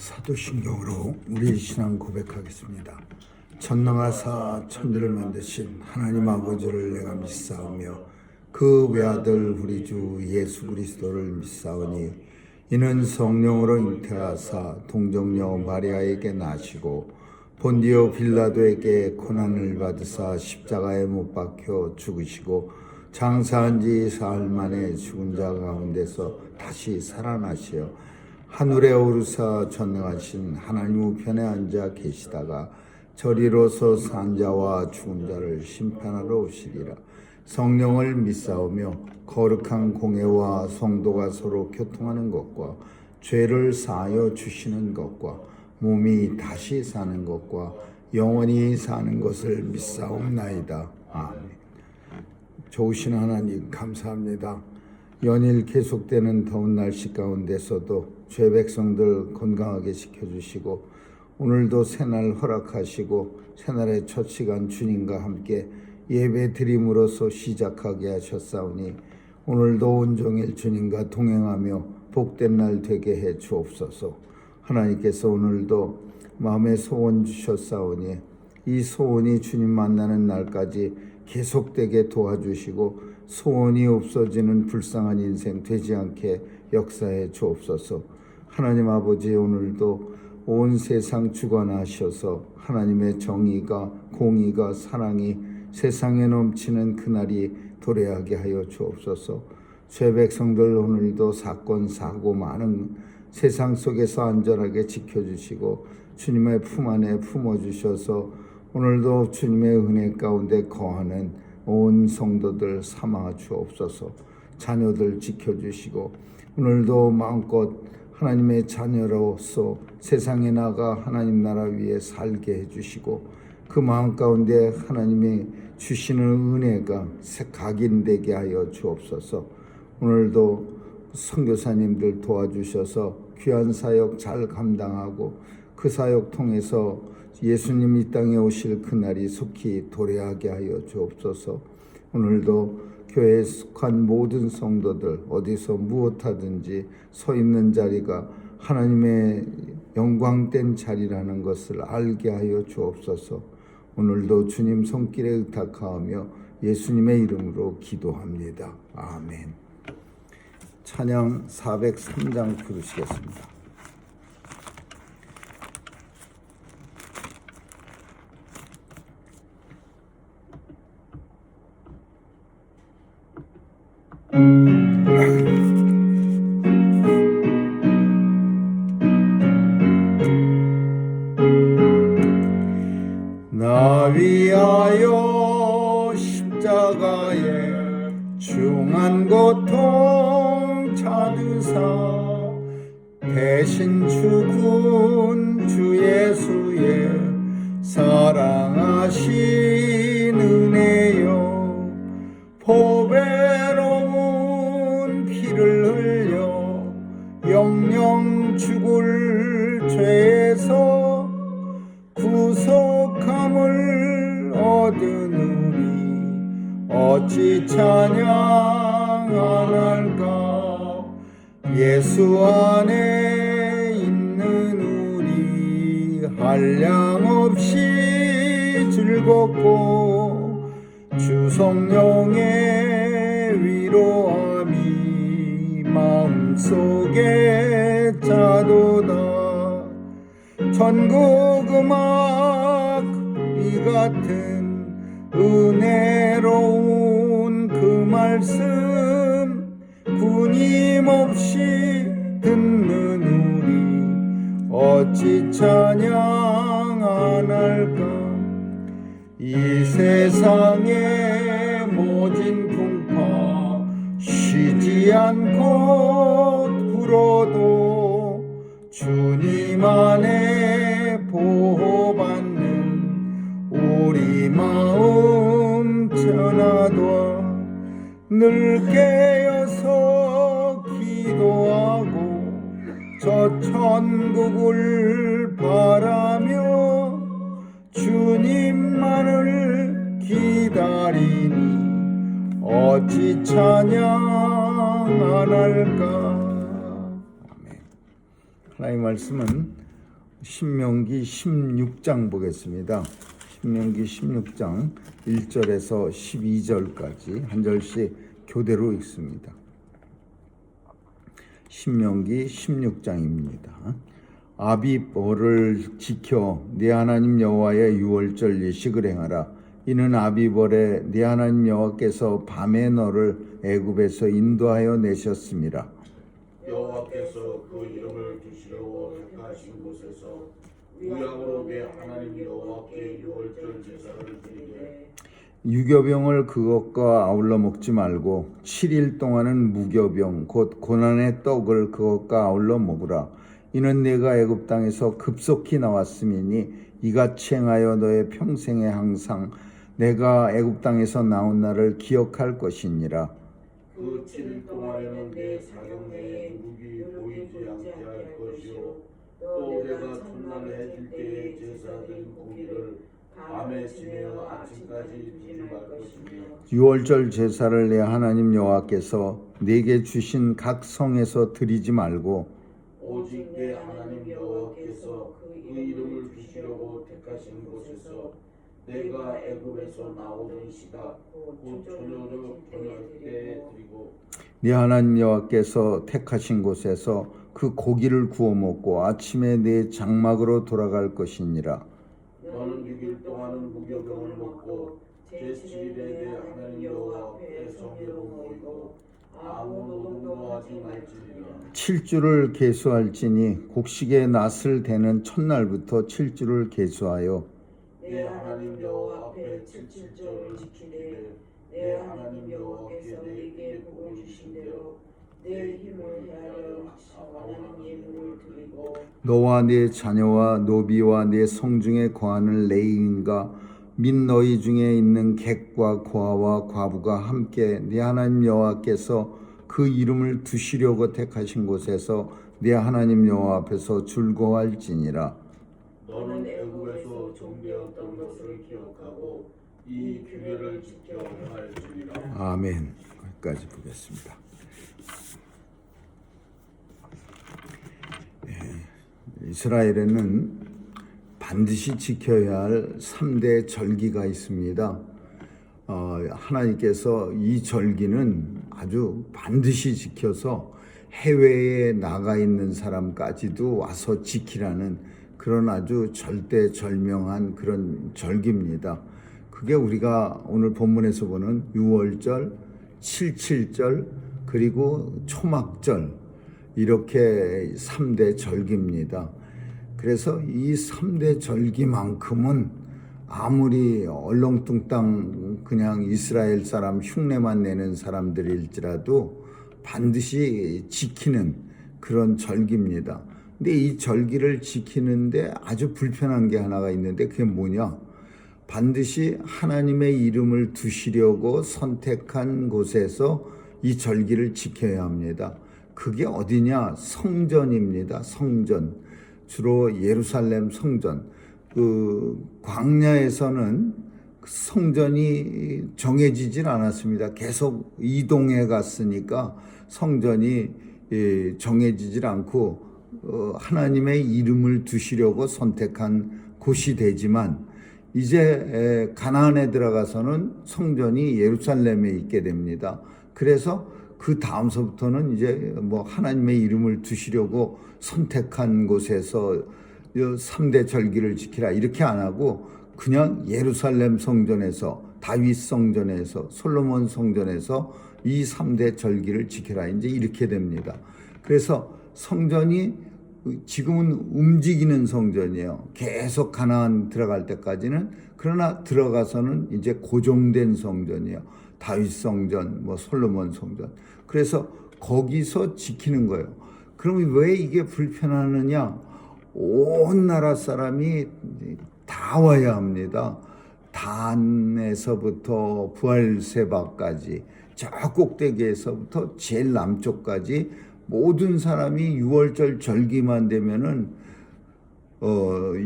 사도신경으로 우리 신앙 고백하겠습니다. 전능하사 천지를 만드신 하나님 아버지를 내가 믿사오며 그 외아들 우리 주 예수 그리스도를 믿사오니 이는 성령으로 잉태하사 동정녀 마리아에게 나시고 본디오 빌라도에게 고난을 받으사 십자가에 못 박혀 죽으시고 장사한 지 사흘 만에 죽은 자 가운데서 다시 살아나시어 하늘에 오르사 전능하신 하나님 우편에 앉아 계시다가 저리로서 산 자와 죽은 자를 심판하러 오시리라. 성령을 믿사오며 거룩한 공회와 성도가 서로 교통하는 것과 죄를 사하여 주시는 것과 몸이 다시 사는 것과 영원히 사는 것을 믿사옵나이다. 아멘. 좋으신 하나님 감사합니다. 연일 계속되는 더운 날씨 가운데서도 죄 백성들 건강하게 지켜주시고 오늘도 새날 허락하시고 새날의 첫 시간 주님과 함께 예배 드림으로써 시작하게 하셨사오니 오늘도 온종일 주님과 동행하며 복된 날 되게 해 주옵소서. 하나님께서 오늘도 마음의 소원 주셨사오니 이 소원이 주님 만나는 날까지 계속되게 도와주시고 소원이 없어지는 불쌍한 인생 되지 않게 역사해 주옵소서. 하나님 아버지, 오늘도 온 세상 주관하셔서 하나님의 정의가 공의가 사랑이 세상에 넘치는 그날이 도래하게 하여 주옵소서. 죄 백성들 오늘도 사건 사고 많은 세상 속에서 안전하게 지켜주시고 주님의 품 안에 품어주셔서 오늘도 주님의 은혜 가운데 거하는 온 성도들 삼아 주옵소서. 자녀들 지켜주시고 오늘도 마음껏 하나님의 자녀로서 세상에 나가 하나님 나라 위에 살게 해주시고 그 마음 가운데 하나님이 주시는 은혜가 각인되게 하여 주옵소서. 오늘도 선교사님들 도와주셔서 귀한 사역 잘 감당하고 그 사역 통해서 예수님 이 땅에 오실 그날이 속히 도래하게 하여 주옵소서. 오늘도 교회에 속한 모든 성도들 어디서 무엇하든지 서 있는 자리가 하나님의 영광된 자리라는 것을 알게 하여 주옵소서. 오늘도 주님 손길에 의탁하며 예수님의 이름으로 기도합니다. 아멘. 찬양 403장 부르시겠습니다. 나 위하여 십자가에 중한 고통 찾으사 대신 죽은 주 예수의 사랑하신 은혜여 보배로운 피를 흘려 영영 죽을 죄에서 구속함을 얻으니 어찌 찬양 안 할까. 예수 안에 있는 우리 한량없이 즐겁고 주 성령의 위로함이 마음속에 자도다. 천국 음악 이 같은 은혜로운 그 말씀 군임없이 듣는 우리 어찌 찬양 안 할까. 이 세상의 모진 풍파 쉬지 않고 불어도 주님 안에 보호받는 우리 마음 전하도 늘 깨어서 기도하고 저 천국을 바라며 주님만을 기다리니 어찌 찬양 안 할까. 아멘. 하나님의 말씀은 신명기 16장 보겠습니다. 신명기 16장 1절에서 12절까지 한 절씩 교대로 읽습니다. 신명기 16장입니다. 아비벌을 지켜 네 하나님 여호와의 유월절 예식을 행하라. 이는 아비벌에 네 하나님 여호와께서 밤에 너를 애굽에서 인도하여 내셨음이라. 여호와께서 그 이름을 두시려고 택하신 곳에서 우양으로 내 하나님 여호와께 유월절 제사를 드리되 유교병을 그것과 아울러 먹지 말고 7일 동안은 무교병 곧 고난의 떡을 그것과 아울러 먹으라. 이는 내가 애굽 땅에서 급속히 나왔음이니 이같이 행하여 너의 평생에 항상 내가 애굽 땅에서 나온 날을 기억할 것이니라. 그 7일 동안에는 내 사경 내에 누룩이 보이지 않게 할 것이요 또 내가 첫날 해질 때에 제사드린 고기를 밤에 지내어 아침까지 두지 말 것이며 유월절 제사를 내 하나님 여호와께서 내게 주신 각 성에서 드리지 말고 오직 내 하나님 여호와께서 그 이름을 두시려고 택하신 곳에서 내가 애굽에서 나오던 시가 곧 저녁 때에 드리고 네 하나님 여호와께서 택하신 곳에서 그 고기를 구워 먹고 아침에 네 장막으로 돌아갈 것이니라. 너는 6일 동안은 무교병을 먹고 제7일에 내 하나님 여호와 앞에 성회로 모이고 아무 노동도 하지 말지니라. 7주를 계수할지니 곡식의 낫을 대는 첫날부터 7주를 계수하여 내 하나님 여호와 앞에 7.7절을 지키되 내 하나님 여호와께서 내게 복을 주신 대로 내 힘을 헤아려 원하는 예물을 드리고 너와 네 자녀와 노비와 네 성중에 거하는 레위인과 및 너희 중에 있는 객과 고아와 과부가 함께 네 하나님 여호와께서 그 이름을 두시려고 택하신 곳에서 네 하나님 여호와 앞에서 즐거워할지니라. 너는 애굽에서 정죄했던 것을 기억하고 이 규례를 지켜 행할지니라. 아멘. 거기까지 보겠습니다. 이스라엘에는 반드시 지켜야 할 3대 절기가 있습니다. 하나님께서 이 절기는 아주 반드시 지켜서 해외에 나가 있는 사람까지도 와서 지키라는 그런 아주 절대절명한 그런 절기입니다. 그게 우리가 오늘 본문에서 보는 유월절, 7.7절, 그리고 초막절 이렇게 3대 절기입니다. 그래서 이 3대 절기만큼은 아무리 얼렁뚱땅 그냥 이스라엘 사람 흉내만 내는 사람들일지라도 반드시 지키는 그런 절기입니다. 근데 이 절기를 지키는데 아주 불편한 게 하나가 있는데 그게 뭐냐? 반드시 하나님의 이름을 두시려고 선택한 곳에서 이 절기를 지켜야 합니다. 그게 어디냐? 성전입니다. 성전. 주로 예루살렘 성전. 그 광야에서는 성전이 정해지질 않았습니다. 계속 이동해 갔으니까 성전이 정해지질 않고 하나님의 이름을 두시려고 선택한 곳이 되지만 이제 가나안에 들어가서는 성전이 예루살렘에 있게 됩니다. 그래서 그 다음서부터는 이제 뭐 하나님의 이름을 두시려고 선택한 곳에서 3대 절기를 지키라 이렇게 안 하고 그냥 예루살렘 성전에서 다윗 성전에서 솔로몬 성전에서 이 3대 절기를 지키라 이제 이렇게 됩니다. 그래서 성전이 지금은 움직이는 성전이에요. 계속 가나안 들어갈 때까지는. 그러나 들어가서는 이제 고정된 성전이에요. 다윗 성전, 뭐 솔로몬 성전. 그래서 거기서 지키는 거예요. 그럼 왜 이게 불편하느냐? 온 나라 사람이 다 와야 합니다. 단에서부터 부엘세바까지 저 꼭대기에서부터 제일 남쪽까지 모든 사람이 유월절 절기만 되면은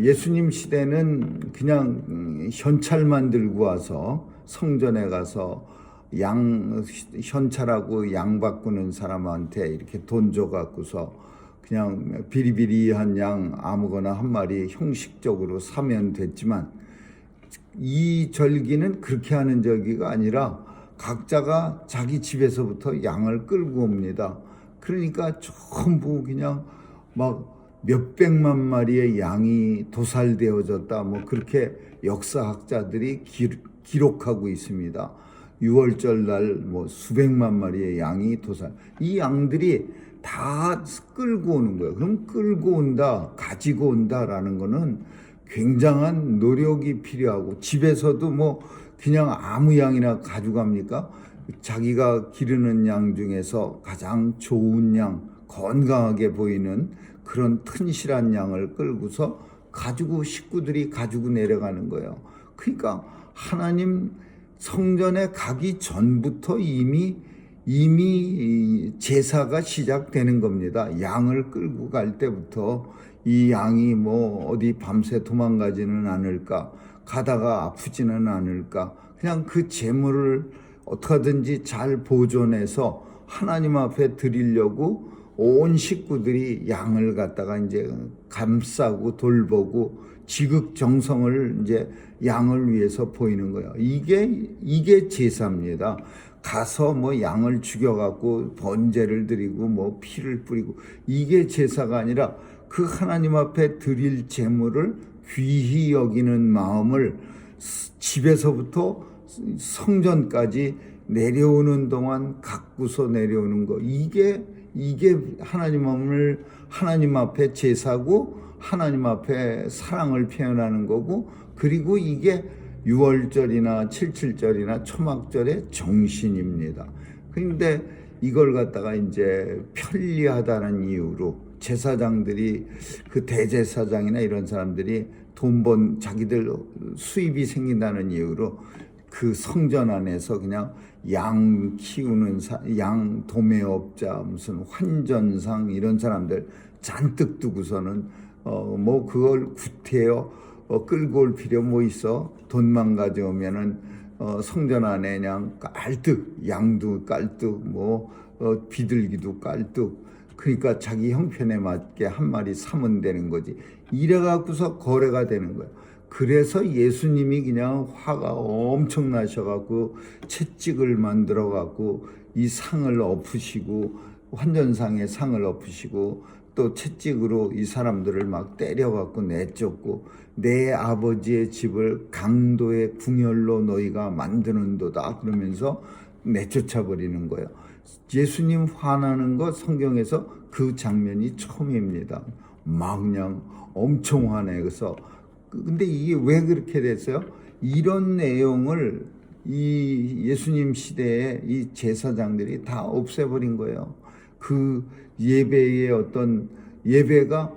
예수님 시대는 그냥 현찰만 들고 와서 성전에 가서 현찰하고 양 바꾸는 사람한테 이렇게 돈 줘 갖고서 그냥 비리비리한 양 아무거나 한 마리 형식적으로 사면 됐지만, 이 절기는 그렇게 하는 절기가 아니라 각자가 자기 집에서부터 양을 끌고 옵니다. 그러니까 전부 그냥 막 몇백만 마리의 양이 도살되어졌다, 뭐 그렇게 역사학자들이 기록하고 있습니다. 6월절 날 뭐 수백만 마리의 양이 도살. 이 양들이 다 끌고 오는 거예요. 그럼 끌고 온다, 가지고 온다라는 거는 굉장한 노력이 필요하고, 집에서도 뭐 그냥 아무 양이나 가져갑니까? 자기가 기르는 양 중에서 가장 좋은 양, 건강하게 보이는 그런 튼실한 양을 끌고서 가지고 식구들이 가지고 내려가는 거예요. 그러니까 하나님 성전에 가기 전부터 이미 제사가 시작되는 겁니다. 양을 끌고 갈 때부터 이 양이 뭐 어디 밤새 도망가지는 않을까, 가다가 아프지는 않을까, 그냥 그 재물을 어떻게든지 잘 보존해서 하나님 앞에 드리려고 온 식구들이 양을 갖다가 이제 감싸고 돌보고 지극정성을 이제 양을 위해서 보이는 거예요. 이게 제사입니다. 가서 뭐 양을 죽여갖고 번제를 드리고 뭐 피를 뿌리고, 이게 제사가 아니라 그 하나님 앞에 드릴 제물을 귀히 여기는 마음을 집에서부터 성전까지 내려오는 동안 갖고서 내려오는 거, 이게 하나님 앞에 제사고, 하나님 앞에 사랑을 표현하는 거고, 그리고 이게 6월절이나 77절이나 초막절의 정신입니다. 그런데 이걸 갖다가 이제 편리하다는 이유로 제사장들이, 그 대제사장이나 이런 사람들이 자기들 수입이 생긴다는 이유로 그 성전 안에서 그냥 양 키우는 양 도매업자, 무슨 환전상 이런 사람들 잔뜩 두고서는 뭐 그걸 구태여 끌고 올 필요 뭐 있어? 돈만 가져오면은 성전 안에 그냥 깔뜩, 양도 깔뜩, 뭐 비둘기도 깔뜩, 그러니까 자기 형편에 맞게 한 마리 사면 되는 거지. 이래 갖고서 거래가 되는 거야. 그래서 예수님이 그냥 화가 엄청 나셔갖고 채찍을 만들어 갖고 이 상을 엎으시고, 환전상의 상을 엎으시고, 또 채찍으로 이 사람들을 막 때려갖고 내쫓고, 내 아버지의 집을 강도의 궁열로 너희가 만드는도다 그러면서 내쫓아 버리는 거예요. 예수님 화나는 거 성경에서 그 장면이 처음입니다. 막 그냥 엄청 화내서. 근데 이게 왜 그렇게 됐어요? 이런 내용을 이 예수님 시대에 이 제사장들이 다 없애버린 거예요. 그 예배의 어떤 예배가,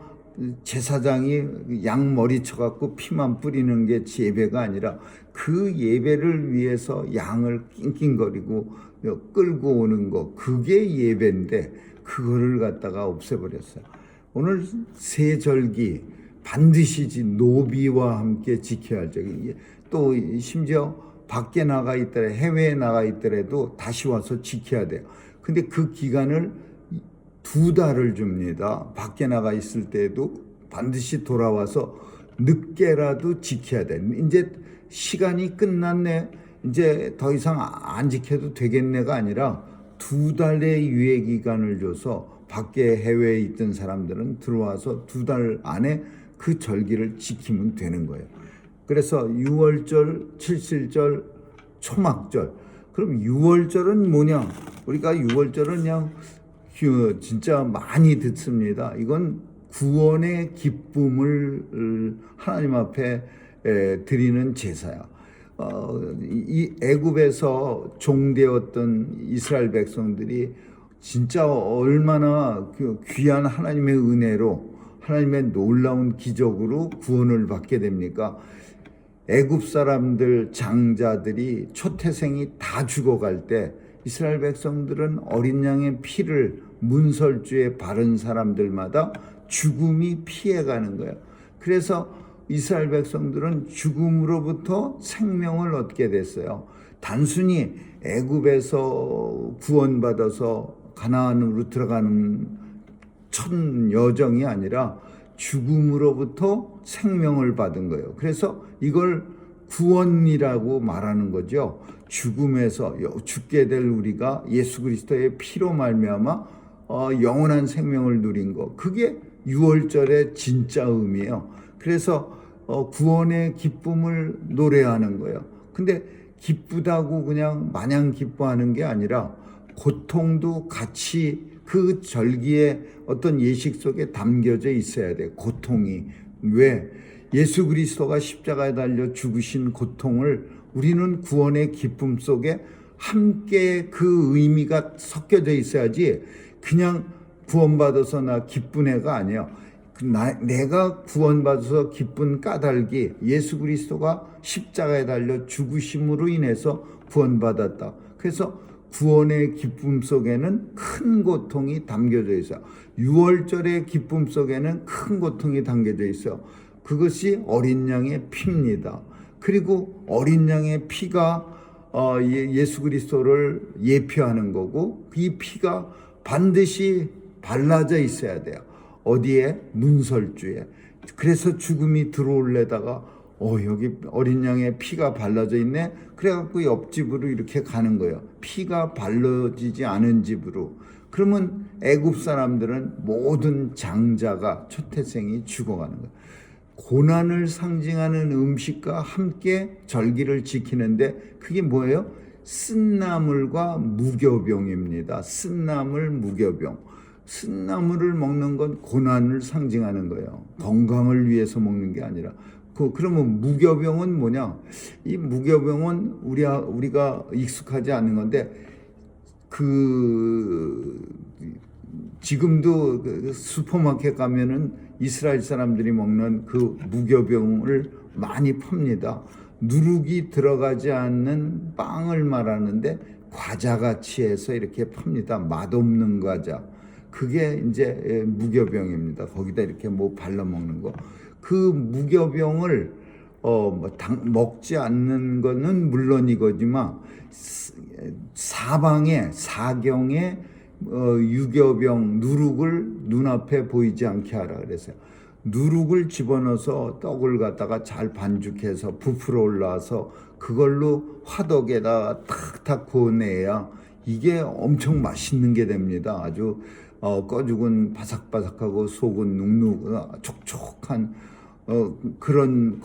제사장이 양 머리 쳐갖고 피만 뿌리는 게 예배가 아니라, 그 예배를 위해서 양을 낑낑거리고 끌고 오는 거, 그게 예배인데 그거를 갖다가 없애버렸어요. 오늘 세절기 반드시 노비와 함께 지켜야 할 적이, 또 심지어 밖에 나가 있더라, 해외에 나가 있더라도 다시 와서 지켜야 돼요. 근데 그 기간을 2달을 줍니다. 밖에 나가 있을 때에도 반드시 돌아와서 늦게라도 지켜야 돼. 이제 시간이 끝났네, 이제 더 이상 안 지켜도 되겠네가 아니라 2달의 유예 기간을 줘서 밖에 해외에 있던 사람들은 들어와서 2달 안에 그 절기를 지키면 되는 거예요. 그래서 6월절, 77절, 초막절. 그럼 6월절은 뭐냐? 우리가 6월절은 그냥 진짜 많이 듣습니다. 이건 구원의 기쁨을 하나님 앞에 드리는 제사야. 이 애굽에서 종되었던 이스라엘 백성들이 진짜 얼마나 귀한 하나님의 은혜로, 하나님의 놀라운 기적으로 구원을 받게 됩니까? 애굽 사람들 장자들이 초태생이 다 죽어갈 때 이스라엘 백성들은 어린 양의 피를 문설주에 바른 사람들마다 죽음이 피해가는 거예요. 그래서 이스라엘 백성들은 죽음으로부터 생명을 얻게 됐어요. 단순히 애굽에서 구원받아서 가나안으로 들어가는 첫 여정이 아니라 죽음으로부터 생명을 받은 거예요. 그래서 이걸 구원이라고 말하는 거죠. 죽음에서 죽게 될 우리가 예수 그리스도의 피로 말미암아 영원한 생명을 누린 거. 그게 유월절의 진짜 의미예요. 그래서 구원의 기쁨을 노래하는 거예요. 근데 기쁘다고 그냥 마냥 기뻐하는 게 아니라 고통도 같이 그 절기의 어떤 예식 속에 담겨져 있어야 돼. 고통이. 왜? 예수 그리스도가 십자가에 달려 죽으신 고통을 우리는 구원의 기쁨 속에 함께 그 의미가 섞여져 있어야지 그냥 구원받아서 나 기쁜 애가 아니야. 내가 구원받아서 기쁜 까닭이 예수 그리스도가 십자가에 달려 죽으심으로 인해서 구원받았다. 그래서 구원의 기쁨 속에는 큰 고통이 담겨져 있어요. 유월절의 기쁨 속에는 큰 고통이 담겨져 있어요. 그것이 어린 양의 피입니다. 그리고 어린 양의 피가 예수 그리스도를 예표하는 거고 이 피가 반드시 발라져 있어야 돼요. 어디에? 문설주에. 그래서 죽음이 들어올래다가 여기 어린 양의 피가 발라져 있네. 그래갖고 옆집으로 이렇게 가는 거예요. 피가 발라지지 않은 집으로. 그러면 애굽 사람들은 모든 장자가 초태생이 죽어가는 거예요. 고난을 상징하는 음식과 함께 절기를 지키는데 그게 뭐예요? 쓴나물과 무교병입니다. 쓴나물, 무교병. 쓴나물을 먹는 건 고난을 상징하는 거예요. 건강을 위해서 먹는 게 아니라. 그러면 무교병은 뭐냐? 이 무교병은 우리가 익숙하지 않은 건데 지금도 슈퍼마켓 가면은 이스라엘 사람들이 먹는 그 무교병을 많이 팝니다. 누룩이 들어가지 않는 빵을 말하는데 과자같이 해서 이렇게 팝니다. 맛없는 과자. 그게 이제 무교병입니다. 거기다 이렇게 뭐 발라 먹는 거. 그 무교병을 먹지 않는 거는 물론이거지만 사경에 유교병 누룩을 눈앞에 보이지 않게 하라 그랬어요. 누룩을 집어넣어서 떡을 갖다가 잘 반죽해서 부풀어 올라와서 그걸로 화덕에다 탁탁 구워내야 이게 엄청 맛있는 게 됩니다. 아주 꺼죽은 바삭바삭하고 속은 눅눅 촉촉한 그런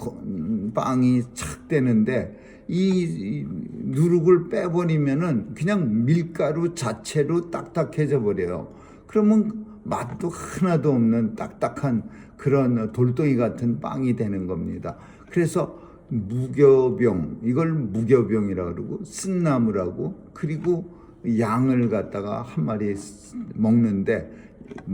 빵이 착 되는데 이 누룩을 빼버리면은 그냥 밀가루 자체로 딱딱해져 버려요. 그러면 맛도 하나도 없는 딱딱한 그런 돌덩이 같은 빵이 되는 겁니다. 그래서 무교병, 이걸 무교병이라고 그러고 쓴나물하고 그리고 양을 갖다가 한 마리 먹는데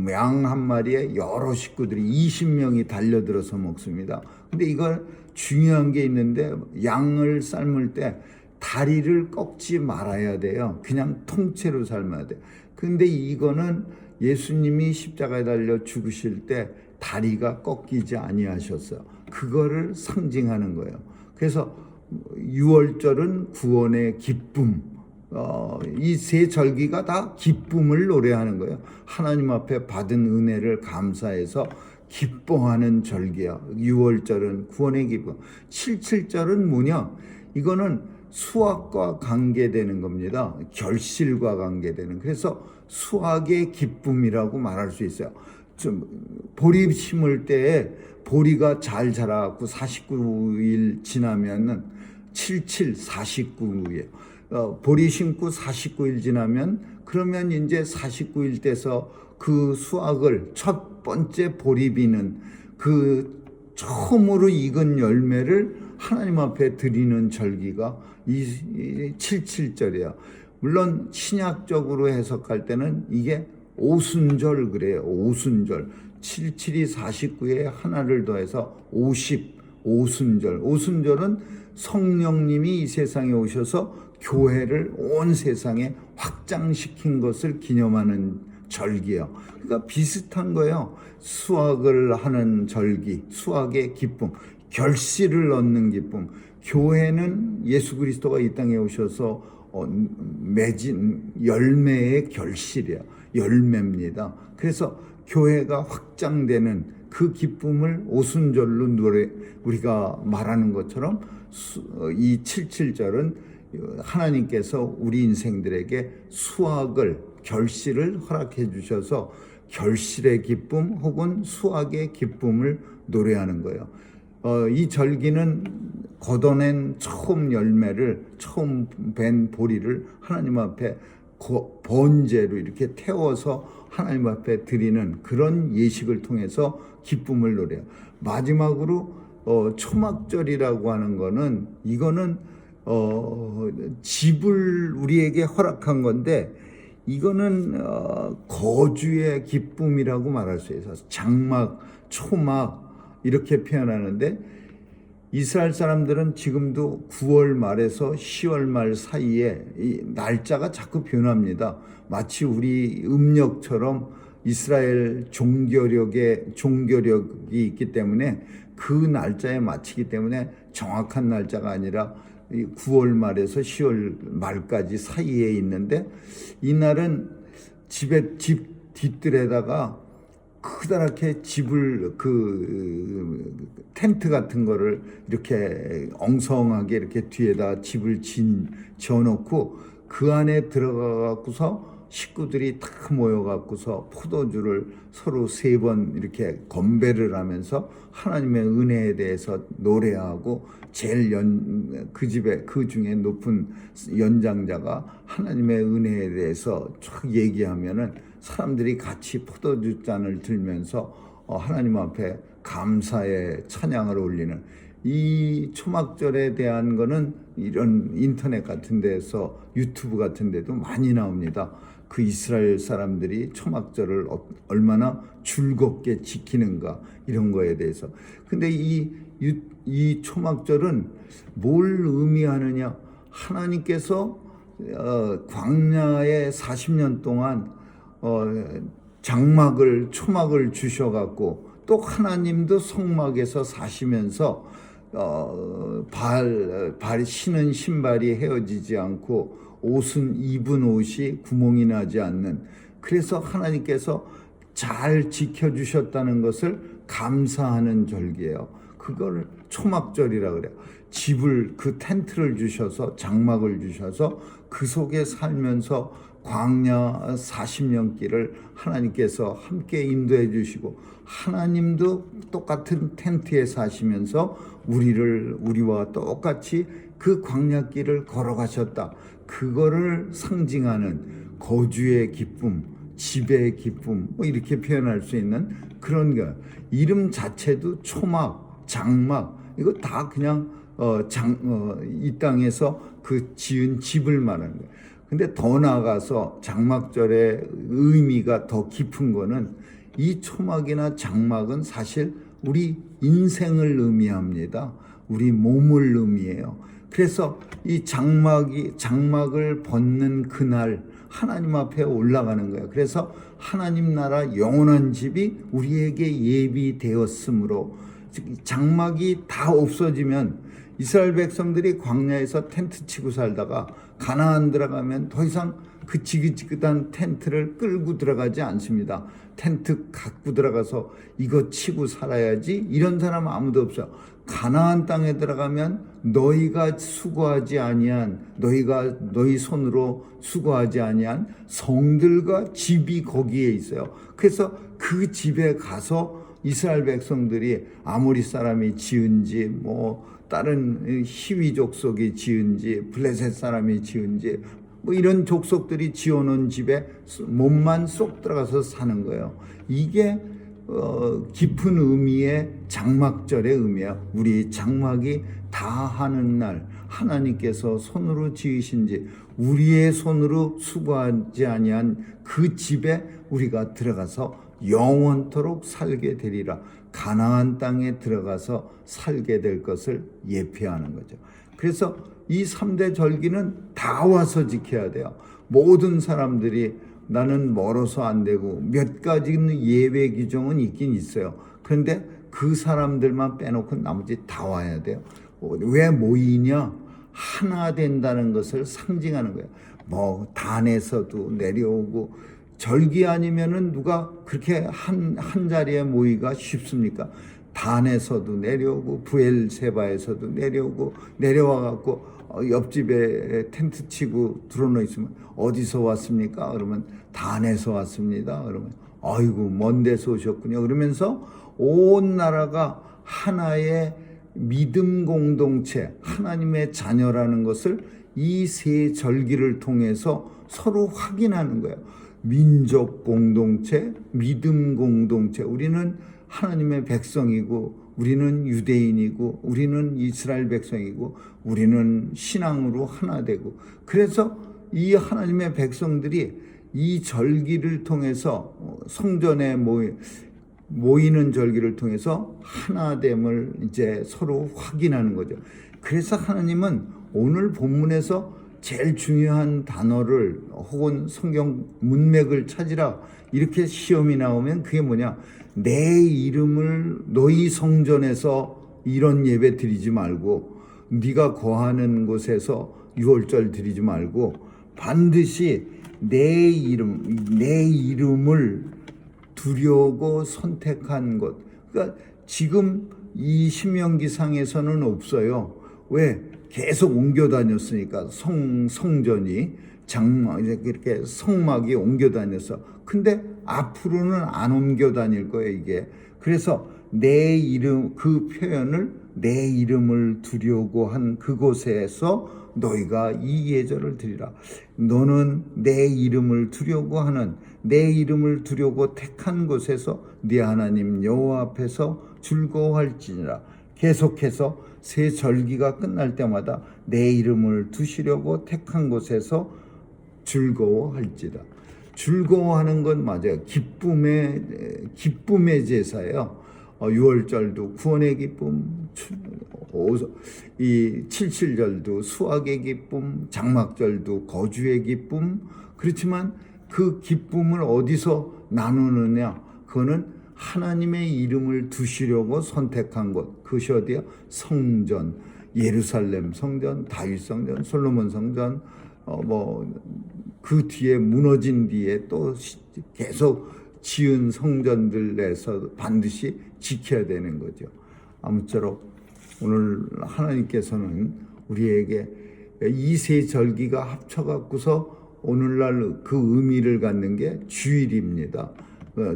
양 한 마리에 여러 식구들이 20명이 달려들어서 먹습니다. 근데 이걸 중요한 게 있는데 양을 삶을 때 다리를 꺾지 말아야 돼요. 그냥 통째로 삶아야 돼. 근데 이거는 예수님이 십자가에 달려 죽으실 때 다리가 꺾이지 아니하셨어요. 그거를 상징하는 거예요. 그래서 유월절은 구원의 기쁨. 이 세 절기가 다 기쁨을 노래하는 거예요. 하나님 앞에 받은 은혜를 감사해서 기뻐하는 절기야. 유월절은 구원의 기쁨. 77절은 뭐냐? 이거는 수확과 관계되는 겁니다. 결실과 관계되는. 그래서 수확의 기쁨이라고 말할 수 있어요. 보리 심을 때에 보리가 잘 자라고 49일 지나면은 49예요. 보리 심고 49일 지나면 그러면 이제 49일 돼서 그 수확을 첫 번째 보리 비는 그 처음으로 익은 열매를 하나님 앞에 드리는 절기가 이 77절이야. 물론 신약적으로 해석할 때는 이게 오순절 그래요. 오순절. 77이 49에 하나를 더해서 50 오순절. 오순절은 성령님이 이 세상에 오셔서 교회를 온 세상에 확장시킨 것을 기념하는 절기예요. 그러니까 비슷한 거예요. 수확을 하는 절기, 수확의 기쁨, 결실을 얻는 기쁨. 교회는 예수 그리스도가 이 땅에 오셔서 맺은 열매의 결실이야. 열매입니다. 그래서 교회가 확장되는 그 기쁨을 오순절로 우리가 말하는 것처럼 이 77절은 하나님께서 우리 인생들에게 수확을, 결실을 허락해 주셔서 결실의 기쁨 혹은 수확의 기쁨을 노래하는 거예요. 이 절기는 걷어낸 처음 열매를, 처음 벤 보리를 하나님 앞에 번제로 이렇게 태워서 하나님 앞에 드리는 그런 예식을 통해서 기쁨을 노래해요. 마지막으로 초막절이라고 하는 거는, 이거는 집을 우리에게 허락한 건데, 이거는 거주의 기쁨이라고 말할 수 있어요. 장막, 초막 이렇게 표현하는데, 이스라엘 사람들은 지금도 9월 말에서 10월 말 사이에 이 날짜가 자꾸 변합니다. 마치 우리 음력처럼 이스라엘 종교력이 있기 때문에 그 날짜에 맞추기 때문에 정확한 날짜가 아니라 9월 말에서 10월 말까지 사이에 있는데, 이날은 집 뒷뜰에다가 크다랗게 집을 텐트 같은 거를 이렇게 엉성하게 이렇게 뒤에다 집을 지어놓고 그 안에 들어가갖고서 식구들이 다 모여갖고서 포도주를 서로 3번 이렇게 건배를 하면서 하나님의 은혜에 대해서 노래하고, 제일 그 중에 높은 연장자가 하나님의 은혜에 대해서 쫙 얘기하면은 사람들이 같이 포도주 잔을 들면서 하나님 앞에 감사의 찬양을 올리는, 이 초막절에 대한 거는 이런 인터넷 같은 데서, 유튜브 같은 데도 많이 나옵니다. 그 이스라엘 사람들이 초막절을 얼마나 즐겁게 지키는가, 이런 거에 대해서. 근데 이 초막절은 뭘 의미하느냐? 하나님께서 광야에 40년 동안 초막을 주셔갖고, 또 하나님도 성막에서 사시면서 신은 신발이 헤어지지 않고 입은 옷이 구멍이 나지 않는, 그래서 하나님께서 잘 지켜주셨다는 것을 감사하는 절기예요. 그걸 초막절이라 그래요. 그 텐트를 주셔서, 장막을 주셔서 그 속에 살면서 광야 40년 길을 하나님께서 함께 인도해 주시고, 하나님도 똑같은 텐트에 사시면서 우리와 똑같이 그 광야길을 걸어가셨다. 그거를 상징하는 거주의 기쁨, 집의 기쁨, 이렇게 표현할 수 있는 그런 거. 이름 자체도 초막, 장막, 이거 다 그냥 이 땅에서 그 지은 집을 말하는 거예요. 근데 더 나아가서 장막절의 의미가 더 깊은 거는, 이 초막이나 장막은 사실 우리 인생을 의미합니다. 우리 몸을 의미해요. 그래서 이 장막을 벗는 그날 하나님 앞에 올라가는 거예요. 그래서 하나님 나라 영원한 집이 우리에게 예비되었으므로, 장막이 다 없어지면, 이스라엘 백성들이 광야에서 텐트 치고 살다가 가나안 들어가면 더 이상 그 지긋지긋한 텐트를 끌고 들어가지 않습니다. 텐트 갖고 들어가서 이거 치고 살아야지, 이런 사람 아무도 없어요. 가나안 땅에 들어가면 너희가 수고하지 아니한, 너희 손으로 수고하지 아니한 성들과 집이 거기에 있어요. 그래서 그 집에 가서 이스라엘 백성들이 아모리 사람이 지은지, 다른 히위 족속이 지은지, 블레셋 사람이 지은지, 이런 족속들이 지어놓은 집에 몸만 쏙 들어가서 사는 거예요. 이게 깊은 의미의 장막절의 의미야. 우리 장막이 다 하는 날, 하나님께서 손으로 지으신지, 우리의 손으로 수고하지 아니한 그 집에 우리가 들어가서 영원토록 살게 되리라. 가나안 땅에 들어가서 살게 될 것을 예표하는 거죠. 그래서 이 3대 절기는 다 와서 지켜야 돼요. 모든 사람들이 나는 멀어서 안 되고, 몇 가지는 예외 규정은 있긴 있어요. 그런데 그 사람들만 빼놓고 나머지 다 와야 돼요. 왜 모이냐? 하나 된다는 것을 상징하는 거예요. 단에서도 내려오고, 절기 아니면은 누가 그렇게 한 자리에 모이기가 쉽습니까? 단에서도 내려오고 부엘세바에서도 내려오고 내려와 갖고 옆집에 텐트 치고 들어놓 있으면 어디서 왔습니까? 그러면 단에서 왔습니다. 그러면 아이고 먼 데서 오셨군요. 그러면서 온 나라가 하나의 믿음 공동체, 하나님의 자녀라는 것을 이 세 절기를 통해서 서로 확인하는 거예요. 민족 공동체, 믿음 공동체. 우리는 하나님의 백성이고, 우리는 유대인이고, 우리는 이스라엘 백성이고, 우리는 신앙으로 하나 되고. 그래서 이 하나님의 백성들이 이 절기를 통해서 성전에 모이는 절기를 통해서 하나됨을 이제 서로 확인하는 거죠. 그래서 하나님은 오늘 본문에서 제일 중요한 단어를 혹은 성경 문맥을 찾으라 이렇게 시험이 나오면 그게 뭐냐? 내 이름을 너희 성전에서 이런 예배 드리지 말고 네가 거하는 곳에서 유월절 드리지 말고 반드시 내 이름을 두려고 선택한 것. 그러니까 지금 이 신명기상에서는 없어요. 왜? 계속 옮겨 다녔으니까 성전이 장막 이렇게 성막이 옮겨 다녔어. 근데 앞으로는 안 옮겨 다닐 거예요, 이게. 그래서 내 이름 그 표현을 내 이름을 두려고 한 그곳에서 너희가 이 예절을 드리라. 너는 내 이름을 두려고 하는 내 이름을 두려고 택한 곳에서 네 하나님 여호와 앞에서 즐거워할지니라. 계속해서 새 절기가 끝날 때마다 내 이름을 두시려고 택한 곳에서 즐거워할지다. 즐거워하는 건 맞아요. 기쁨의 제사예요. 유월절도 구원의 기쁨, 이 칠칠절도 수확의 기쁨, 장막절도 거주의 기쁨. 그렇지만 그 기쁨을 어디서 나누느냐? 그거는 하나님의 이름을 두시려고 선택한 곳. 그것이 어디야? 성전, 예루살렘 성전, 다윗 성전, 솔로몬 성전. 그 뒤에 무너진 뒤에 또 계속 지은 성전들에서 반드시 지켜야 되는 거죠. 아무쪼록 오늘 하나님께서는 우리에게 이 세 절기가 합쳐갖고서 오늘날 그 의미를 갖는 게 주일입니다.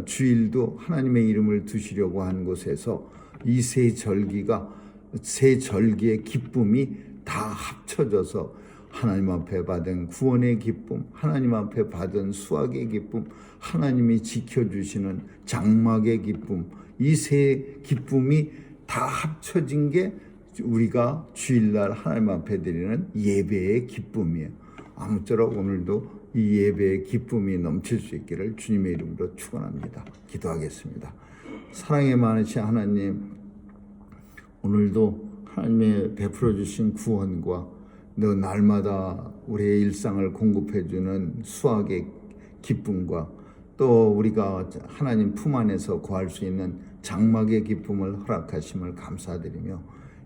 주일도 하나님의 이름을 두시려고 한 곳에서 이 세 절기의 기쁨이 다 합쳐져서 하나님 앞에 받은 구원의 기쁨, 하나님 앞에 받은 수확의 기쁨, 하나님이 지켜주시는 장막의 기쁨, 이 세 기쁨이 다 합쳐진 게 우리가 주일날 하나님 앞에 드리는 예배의 기쁨이에요. 아무쪼록 오늘도 이 예배의 기쁨이 넘칠 수 있기를 주님의 이름으로 축원합니다. 기도하겠습니다. 사랑에 많으신 하나님, 오늘도 하나님의 베풀어 주신 구원과 너 날마다 우리의 일상을 공급해 주는 수확의 기쁨과 또 우리가 하나님 품 안에서 구할 수 있는 장막의 기쁨을 허락하심을 감사드리며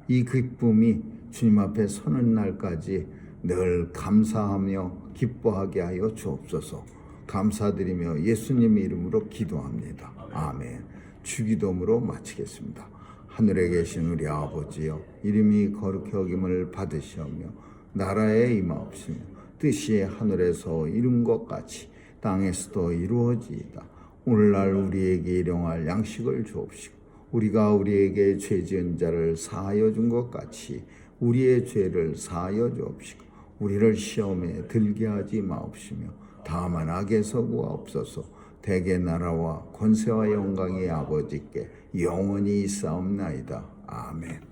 이 기쁨이 주님 앞에 서는 날까지 늘 감사하며 기뻐하게 하여 주옵소서. 감사드리며 예수님의 이름으로 기도합니다. 아멘. 주기도문으로 마치겠습니다. 하늘에 계신 우리 아버지여, 이름이 거룩히 여김을 받으시오며 나라에 임하옵시며 뜻이 하늘에서 이룬 것 같이 땅에서도 이루어지이다. 오늘날 우리에게 일용할 양식을 주옵시고 우리가 우리에게 죄 지은 자를 사하여 준 것 같이 우리의 죄를 사하여 주옵시고 우리를 시험에 들게 하지 마옵시며 다만 악에서 구하옵소서. 대개 나라와 권세와 영광이 아버지께 영원히 있사옵나이다. 아멘.